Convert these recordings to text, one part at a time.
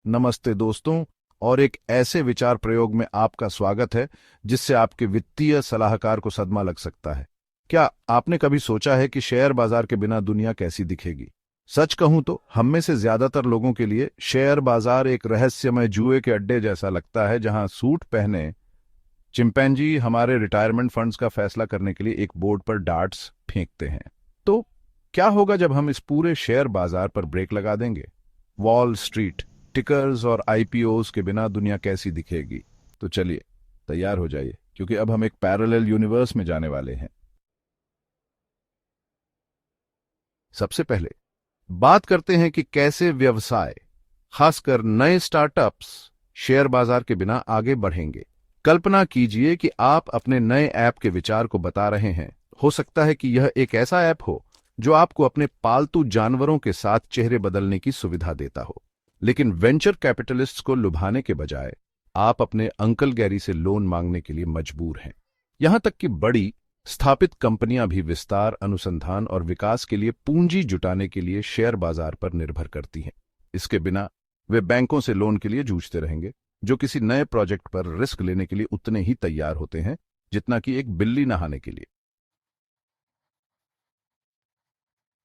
नमस्ते दोस्तों। और एक ऐसे विचार प्रयोग में आपका स्वागत है जिससे आपके वित्तीय सलाहकार को सदमा लग सकता है। क्या आपने कभी सोचा है कि शेयर बाजार के बिना दुनिया कैसी दिखेगी? सच कहूं तो हम में से ज्यादातर लोगों के लिए शेयर बाजार एक रहस्यमय जुए के अड्डे जैसा लगता है, जहां सूट पहने चिंपैंजी हमारे रिटायरमेंट फंड्स का फैसला करने के लिए एक बोर्ड पर डार्ट्स फेंकते हैं। तो क्या होगा जब हम इस पूरे शेयर बाजार पर ब्रेक लगा देंगे? वॉल स्ट्रीट, टिकर्स और आईपीओस के बिना दुनिया कैसी दिखेगी? तो चलिए तैयार हो जाइए, क्योंकि अब हम एक पैरेलल यूनिवर्स में जाने वाले हैं। सबसे पहले बात करते हैं कि कैसे व्यवसाय, खासकर नए स्टार्टअप्स, शेयर बाजार के बिना आगे बढ़ेंगे। कल्पना कीजिए कि आप अपने नए ऐप के विचार को बता रहे हैं। हो सकता है कि यह एक ऐसा ऐप हो जो आपको अपने पालतू जानवरों के साथ चेहरे बदलने की सुविधा देता हो। लेकिन वेंचर कैपिटलिस्ट्स को लुभाने के बजाय आप अपने अंकल गैरी से लोन मांगने के लिए मजबूर हैं। यहां तक कि बड़ी स्थापित कंपनियां भी विस्तार, अनुसंधान और विकास के लिए पूंजी जुटाने के लिए शेयर बाजार पर निर्भर करती हैं। इसके बिना वे बैंकों से लोन के लिए जूझते रहेंगे, जो किसी नए प्रोजेक्ट पर रिस्क लेने के लिए उतने ही तैयार होते हैं जितना कि एक बिल्ली नहाने के लिए।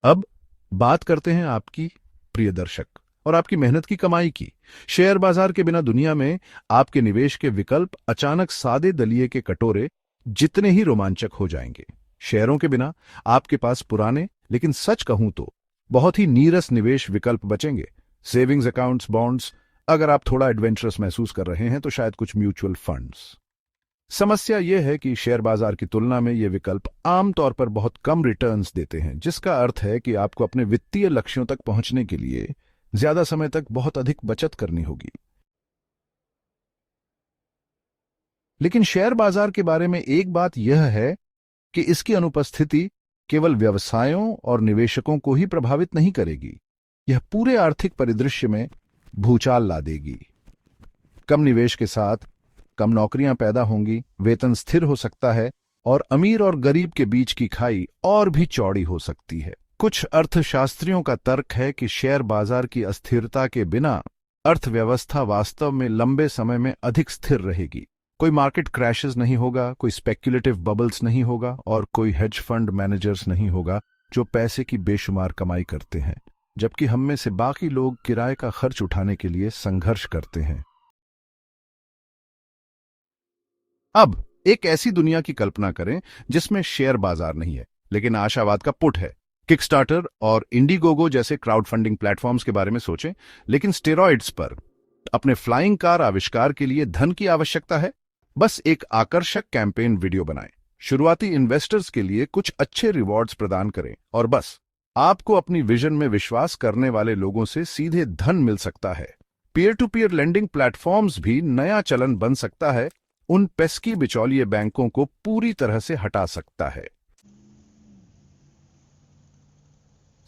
अब बात करते हैं आपकी, प्रिय दर्शक, और आपकी मेहनत की कमाई की। शेयर बाजार के बिना दुनिया में आपके निवेश के विकल्प अचानक सादे दलिए के कटोरे जितने ही रोमांचक हो जाएंगे। शेयरों के बिना आपके पास पुराने, लेकिन सच कहूं तो बहुत ही नीरस निवेश विकल्प बचेंगे। सेविंग्स अकाउंट्स, बॉन्ड्स, अगर आप थोड़ा एडवेंचरस महसूस कर रहे हैं तो शायद कुछ म्यूचुअल फंड्स। समस्या यह है कि शेयर बाजार की तुलना में ये विकल्प आमतौर पर बहुत कम रिटर्न्स देते हैं, जिसका अर्थ है कि आपको अपने वित्तीय लक्ष्यों तक पहुंचने के लिए ज्यादा समय तक बहुत अधिक बचत करनी होगी। लेकिन शेयर बाजार के बारे में एक बात यह है कि इसकी अनुपस्थिति केवल व्यवसायों और निवेशकों को ही प्रभावित नहीं करेगी, यह पूरे आर्थिक परिदृश्य में भूचाल ला देगी। कम निवेश के साथ कम नौकरियां पैदा होंगी, वेतन स्थिर हो सकता है और अमीर और गरीब के बीच की खाई और भी चौड़ी हो सकती है। कुछ अर्थशास्त्रियों का तर्क है कि शेयर बाजार की अस्थिरता के बिना अर्थव्यवस्था वास्तव में लंबे समय में अधिक स्थिर रहेगी। कोई मार्केट क्रैशेस नहीं होगा, कोई स्पेक्युलेटिव बबल्स नहीं होगा और कोई हेज फंड मैनेजर्स नहीं होगा जो पैसे की बेशुमार कमाई करते हैं, जबकि हम में से बाकी लोग किराए का खर्च उठाने के लिए संघर्ष करते हैं। अब एक ऐसी दुनिया की कल्पना करें जिसमें शेयर बाजार नहीं है, लेकिन आशावाद का पुट है। किकस्टार्टर और इंडिगोगो जैसे क्राउड फंडिंग प्लेटफॉर्म्स के बारे में सोचें, लेकिन स्टेरॉइड्स पर। अपने फ्लाइंग कार आविष्कार के लिए धन की आवश्यकता है। बस एक आकर्षक कैंपेन वीडियो बनाएं, शुरुआती इन्वेस्टर्स के लिए कुछ अच्छे रिवॉर्ड्स प्रदान करें, और बस आपको अपनी विजन में विश्वास करने वाले लोगों से सीधे धन मिल सकता है। Peer to peer lending platforms भी नया चलन बन सकता है, उन पेस्की बिचौलिए बैंकों को पूरी तरह से हटा सकता है।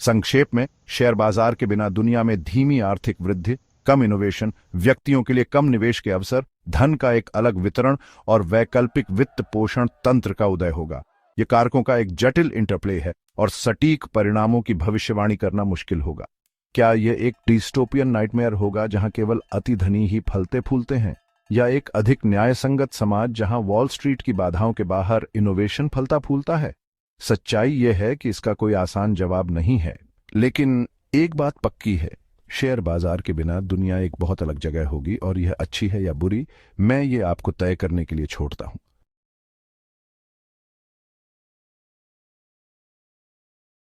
संक्षेप में, शेयर बाजार के बिना दुनिया में धीमी आर्थिक वृद्धि, कम इनोवेशन, व्यक्तियों के लिए कम निवेश के अवसर, धन का एक अलग वितरण और वैकल्पिक वित्त पोषण तंत्र का उदय होगा। यह कारकों का एक जटिल इंटरप्ले है और सटीक परिणामों की भविष्यवाणी करना मुश्किल होगा। क्या यह एक डिस्टोपियन नाइटमेयर होगा जहां केवल अति धनी ही फलते फूलते हैं, या एक अधिक न्यायसंगत समाज जहां वॉल स्ट्रीट की बाधाओं के बाहर इनोवेशन फलता फूलता है? सच्चाई यह है कि इसका कोई आसान जवाब नहीं है, लेकिन एक बात पक्की है, शेयर बाजार के बिना दुनिया एक बहुत अलग जगह होगी, और यह अच्छी है या बुरी, मैं ये आपको तय करने के लिए छोड़ता हूं।